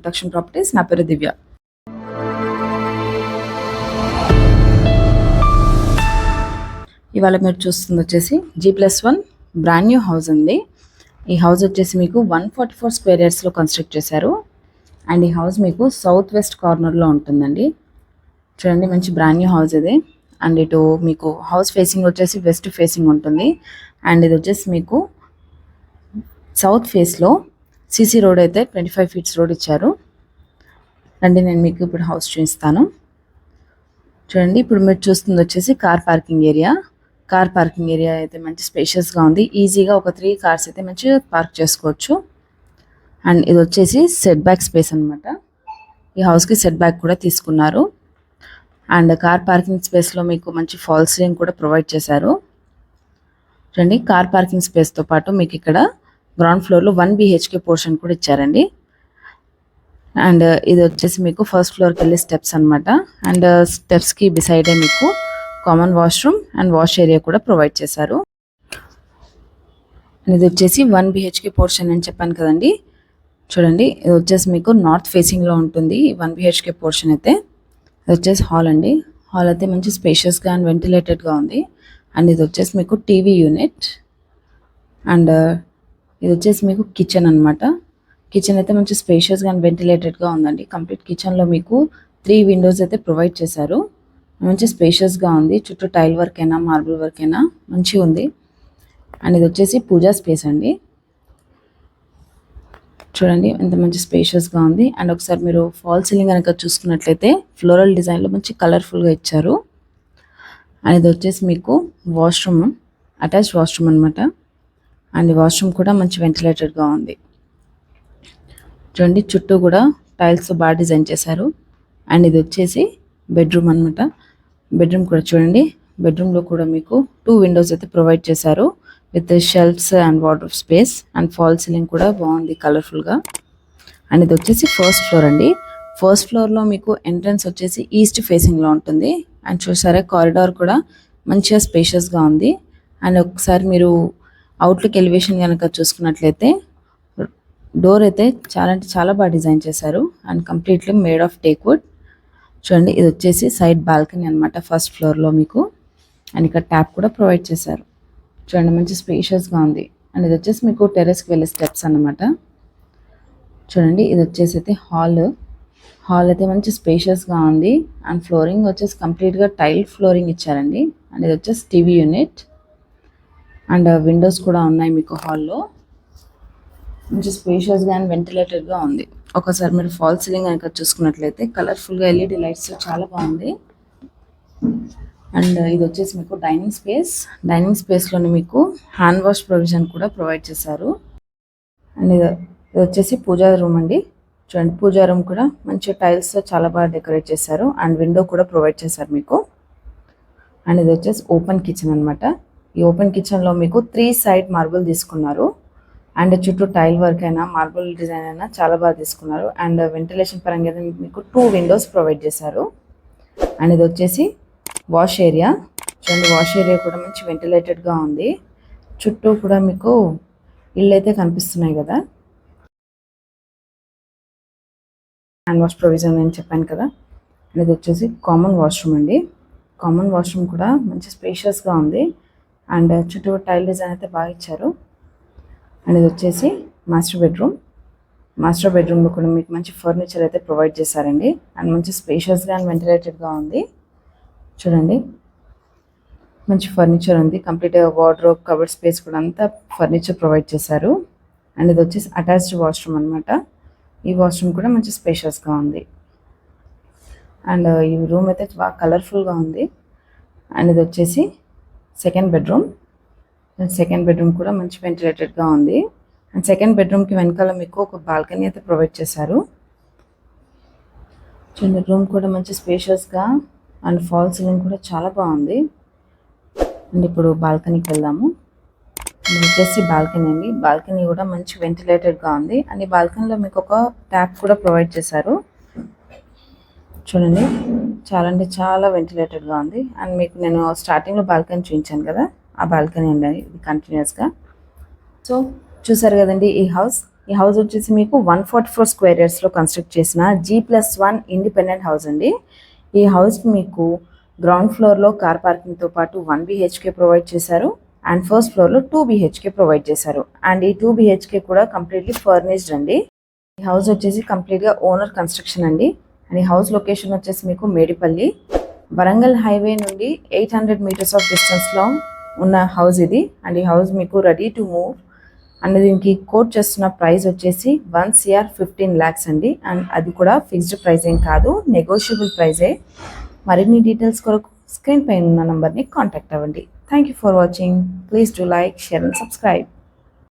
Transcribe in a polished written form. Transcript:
Protection properties. నా పేరు దివ్య. ఇవాళ మీరు చూస్తుంది వచ్చేసి G+1 బ్రాండ్ న్యూ హౌస్ ఉంది. ఈ హౌస్ వచ్చేసి మీకు 144 స్క్వేర్ యార్డ్స్లో కన్స్ట్రక్ట్ చేశారు. అండ్ ఈ హౌస్ మీకు సౌత్ వెస్ట్ కార్నర్లో ఉంటుందండి. చూడండి, మంచి బ్రాండ్ న్యూ హౌస్ ఇది. అండ్ ఇటు మీకు హౌస్ ఫేసింగ్ వచ్చేసి వెస్ట్ ఫేసింగ్ ఉంటుంది. అండ్ ఇది వచ్చేసి మీకు సౌత్ ఫేస్లో సీసీ రోడ్ అయితే 25 ఫీట్స్ రోడ్ ఇచ్చారు. రండి, నేను మీకు ఇప్పుడు హౌస్ చూపిస్తాను. చూడండి, ఇప్పుడు మీరు చూస్తుంది వచ్చేసి car parking area. Car parking area అయితే మంచి స్పేషియస్గా ఉంది. ఈజీగా ఒక 3 కార్స్ అయితే మంచిగా పార్క్ చేసుకోవచ్చు. అండ్ ఇది వచ్చేసి సెట్ బ్యాక్ స్పేస్ అనమాట. ఈ హౌస్కి సెట్ బ్యాక్ కూడా తీసుకున్నారు. అండ్ కార్ పార్కింగ్ స్పేస్లో మీకు మంచి ఫాల్ సీలింగ్ కూడా ప్రొవైడ్ చేశారు. చూడండి, కార్ పార్కింగ్ స్పేస్తో పాటు మీకు ఇక్కడ గ్రౌండ్ ఫ్లోర్లో 1 BHK పోర్షన్ కూడా ఇచ్చారండి. అండ్ ఇది వచ్చేసి మీకు ఫస్ట్ ఫ్లోర్కి వెళ్ళే స్టెప్స్ అనమాట. అండ్ స్టెప్స్కి బిసైడే మీకు common washroom and wash area కూడా ప్రొవైడ్ చేశారు. ఇది వచ్చేసి 1 BHK పోర్షన్ అని చెప్పాను కదండి. చూడండి, ఇది వచ్చేసి మీకు నార్త్ ఫేసింగ్లో ఉంటుంది 1 BHK పోర్షన్ అయితే. ఇది వచ్చేసి హాల్ అండి. హాల్ అయితే మంచి స్పేషియస్గా అండ్ వెంటిలేటెడ్గా ఉంది. అండ్ ఇది వచ్చేసి మీకు టీవీ యూనిట్. అండ్ ఇది వచ్చేసి మీకు కిచెన్ అనమాట. కిచెన్ అయితే మంచి స్పేషియస్గా అండ్ వెంటిలేటెడ్గా ఉందండి. కంప్లీట్ కిచెన్లో మీకు 3 విండోస్ అయితే ప్రొవైడ్ చేశారు. మంచి స్పేషియస్గా ఉంది. చుట్టూ టైల్ వర్క్ అయినా మార్బుల్ వర్క్ అయినా మంచిగా ఉంది. అండ్ ఇది వచ్చేసి పూజా స్పేస్ అండి. చూడండి, ఎంత మంచి స్పేషియస్గా ఉంది. అండ్ ఒకసారి మీరు ఫాల్ సీలింగ్ కనుక చూసుకున్నట్లయితే ఫ్లోరల్ డిజైన్లో మంచి కలర్ఫుల్గా ఇచ్చారు. అండ్ ఇది వచ్చేసి మీకు వాష్రూమ్, అటాచ్డ్ వాష్రూమ్ అనమాట. అండ్ ఈ వాష్రూమ్ కూడా మంచి వెంటిలేటెడ్గా ఉంది. చూడండి, చుట్టూ కూడా టైల్స్తో బాగా డిజైన్ చేశారు. అండ్ ఇది వచ్చేసి బెడ్రూమ్ అనమాట. బెడ్రూమ్ కూడా చూడండి, బెడ్రూమ్లో కూడా మీకు 2 విండోస్ అయితే ప్రొవైడ్ చేశారు with shelves and water space. And fall ceiling కూడా బాగుంది కలర్ఫుల్గా. అండ్ ఇది వచ్చేసి ఫస్ట్ ఫ్లోర్ అండి. ఫస్ట్ ఫ్లోర్లో మీకు ఎంట్రన్స్ వచ్చేసి ఈస్ట్ ఫేసింగ్లో ఉంటుంది. అండ్ చూసారా, కారిడార్ కూడా మంచిగా స్పేషియస్గా ఉంది. అండ్ ఒకసారి మీరు అవుట్లుక్ ఎలివేషన్ కనుక చూసుకున్నట్లయితే డోర్ అయితే చాలా అంటే చాలా బాగా డిజైన్ చేశారు. And completely made of teak wood. చూడండి, ఇది వచ్చేసి సైడ్ బాల్కనీ అనమాట ఫస్ట్ ఫ్లోర్లో మీకు. అండ్ ఇక్కడ ట్యాప్ కూడా ప్రొవైడ్ చేశారు. చూడండి, మంచి స్పేషియస్గా ఉంది. అండ్ ఇది వచ్చేసి మీకు టెర్రస్కి వెళ్ళే స్టెప్స్ అనమాట. చూడండి, ఇది వచ్చేసి అయితే హాల్ అయితే మంచి స్పేషియస్గా ఉంది. అండ్ ఫ్లోరింగ్ వచ్చేసి కంప్లీట్గా టైల్ ఫ్లోరింగ్ ఇచ్చారండి. అండ్ ఇది వచ్చేసి టీవీ యూనిట్. అండ్ విండోస్ కూడా ఉన్నాయి మీకు హాల్లో. మంచి స్పేషియస్గా అండ్ వెంటిలేటెడ్గా ఉంది. ఒకసారి మీరు ఫాల్ సీలింగ్ కనుక చూసుకున్నట్లయితే కలర్ఫుల్గా LED లైట్స్ చాలా బాగుంది. అండ్ ఇది వచ్చేసి మీకు డైనింగ్ స్పేస్. డైనింగ్ స్పేస్లోనే మీకు హ్యాండ్ వాష్ ప్రొవిజన్ కూడా ప్రొవైడ్ చేశారు. అండ్ ఇది వచ్చేసి పూజా రూమ్ అండి. చూడండి, పూజా రూమ్ కూడా మంచి టైల్స్తో చాలా బాగా డెకరేట్ చేశారు. అండ్ విండో కూడా ప్రొవైడ్ చేశారు మీకు. అండ్ ఇది వచ్చేసి ఓపెన్ కిచెన్ అనమాట. ఈ ఓపెన్ కిచెన్లో మీకు 3 సైడ్ మార్బుల్ తీసుకున్నారు. అండ్ చుట్టూ టైల్ వర్క్ అయినా మార్బుల్ డిజైన్ అయినా చాలా బాగా తీసుకున్నారు. అండ్ వెంటిలేషన్ పరంగా మీకు 2 విండోస్ ప్రొవైడ్ చేశారు. అండ్ ఇది వచ్చేసి వాష్ ఏరియా. చూడండి, వాష్ ఏరియా కూడా మంచి వెంటిలేటెడ్గా ఉంది. చుట్టూ కూడా మీకు ఇళ్ళు అయితే కనిపిస్తున్నాయి కదా. హ్యాండ్ వాష్ ప్రొవిజన్ అని చెప్పాను కదా. అండ్ ఇది వచ్చేసి కామన్ వాష్రూమ్ అండి. కామన్ వాష్రూమ్ కూడా మంచి స్పేషియస్గా ఉంది. అండ్ చుట్టూ టైల్ డిజైన్ అయితే బాగా ఇచ్చారు. అండ్ ఇది వచ్చేసి మాస్టర్ బెడ్రూమ్. మాస్టర్ బెడ్రూమ్లో కూడా మీకు మంచి ఫర్నిచర్ అయితే ప్రొవైడ్ చేశారండి. అండ్ మంచి స్పేషియస్గా అండ్ వెంటిలేటెడ్గా ఉంది. చూడండి, మంచి ఫర్నిచర్ ఉంది. కంప్లీట్గా వార్డ్రోబ్, కబర్డ్ స్పేస్ కూడా అంతా ఫర్నిచర్ ప్రొవైడ్ చేశారు. అండ్ ఇది వచ్చేసి అటాచ్డ్ వాష్రూమ్ అనమాట. ఈ వాష్రూమ్ కూడా మంచి స్పేషియస్గా ఉంది. అండ్ ఈ రూమ్ అయితే బాగా కలర్ఫుల్గా ఉంది. అండ్ ఇది వచ్చేసి సెకండ్ బెడ్రూమ్. సెకండ్ బెడ్రూమ్ కూడా మంచి వెంటిలేటెడ్గా ఉంది. అండ్ సెకండ్ బెడ్రూమ్కి వెనకాల మీకు ఒక బాల్కనీ అయితే ప్రొవైడ్ చేశారు. చిన్న రూమ్ కూడా మంచి స్పేషియస్గా అండ్ ఫాల్ సీలింగ్ కూడా చాలా బాగుంది. అండ్ ఇప్పుడు బాల్కనీకి వెళ్దాము. ఇది వచ్చేసి బాల్కనీ అండి. బాల్కనీ కూడా మంచి వెంటిలేటెడ్గా ఉంది. అండ్ ఈ బాల్కనీలో మీకు ఒక ట్యాప్ కూడా ప్రొవైడ్ చేశారు. చూడండి, చాలా అంటే చాలా వెంటిలేటెడ్గా ఉంది. అండ్ మీకు నేను స్టార్టింగ్లో బాల్కనీ చూపించాను కదా, ఆ బాల్కనీ అండి ఇది కంటిన్యూస్గా. సో చూసారు కదండి ఈ హౌస్. ఈ హౌస్ వచ్చేసి మీకు 144 స్క్వేర్ యార్డ్స్లో కన్స్ట్రక్ట్ చేసిన G+1 ఇండిపెండెంట్ హౌస్ అండి. ఈ హౌస్ మీకు గ్రౌండ్ ఫ్లోర్లో కార్ పార్కింగ్తో పాటు 1 BHK ప్రొవైడ్ చేశారు అండ్ ఫస్ట్ ఫ్లోర్లో 2 BHK ప్రొవైడ్ చేశారు. అండ్ ఈ 2 BHK కూడా కంప్లీట్లీ ఫర్నిష్డ్ అండి. ఈ హౌస్ వచ్చేసి కంప్లీట్గా ఓనర్ కన్స్ట్రక్షన్ అండి. అండ్ ఈ హౌస్ లొకేషన్ వచ్చేసి మీకు మేడిపల్లి, వరంగల్ హైవే నుండి 800 మీటర్స్ ఆఫ్ డిస్టెన్స్లో ఉన్న హౌస్ ఇది. అండ్ ఈ హౌస్ మీకు రెడీ టు మూవ్. అండ్ దీనికి కోట్ చేస్తున్న ప్రైస్ వచ్చేసి 1,15 lakhs అండి. అండ్ అది కూడా ఫిక్స్డ్ ప్రైస్ ఏం కాదు, నెగోషియబుల్ ప్రైజే. మరిన్ని డీటెయిల్స్ కొరకు స్క్రీన్ పైన ఉన్న నంబర్ని కాంటాక్ట్ అవ్వండి. Thank you for watching. Please do like, share and subscribe.